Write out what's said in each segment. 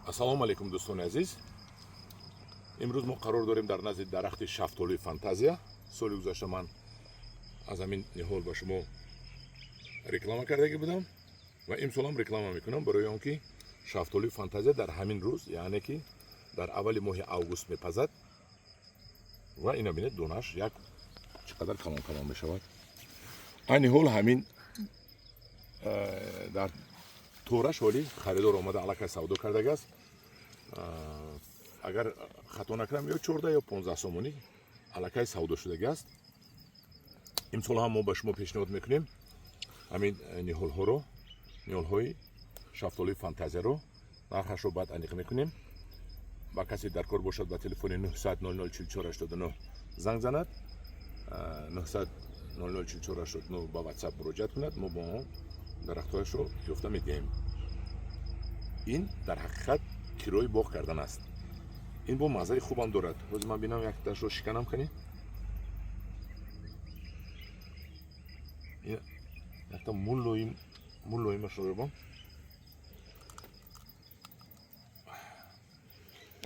ассалому алайкум дӯстони азиз. имрӯз мо қарор дорем дар назди дарахти шафтолии фантазия. соли гузашта ман аз ҳамин ниҳол ба шумо реклама кардагӣ будам ва имсолам реклама мекунам барои он ки шафтолии фантазия дар ҳамин рӯз, яъне ки дар аввали моҳи август мепазад ва ина бинед донааш як чӣ қадар калон мешавад. айни ҳол ҳамин дар тораш оли харидор омада аллакай савдо кардагааст. агар хато накунам ё 14 ё 15 сомонӣ аллакай савдо шудагааст. имсол ҳам мо ба шумо пешниҳод мекунем ҳамин ниҳолҳоро, ниҳолҳои шафтолии фантазияро нархашро баъд аниқ мекунем. ба касе дар кор бошад ба телефони 900 004489 занг занад, 900 004489 ба ватсап муроҷиат кунад. мо бо он дарахтҳояшро ёфта медиҳем. ин дар ҳақиқат кирои боғ кардан аст. ин бо маззаи хубам дорад. ҳозир ман бинам якташро шиканам канӣ. якта муллоимашро ёбам.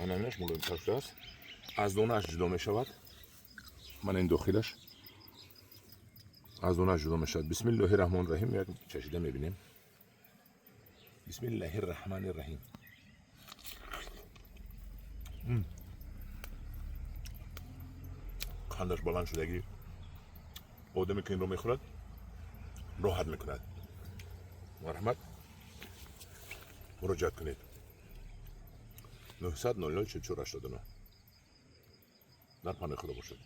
ананаш мулоимтар шудааст. аз донааш ҷудо мешавад. мана ин дохилаш аз донааш ҷудо мешавад. бисмиллоҳи раҳмони раҳим. як чашида мебинем. бисмиллоҳи раҳмани раҳим. қандаш баланд шудагӣ одаме ки инро мехӯрад роҳат мекунад. марҳамат, муроҷиат кунед. 900 004489 дар паноҳи худо бошед.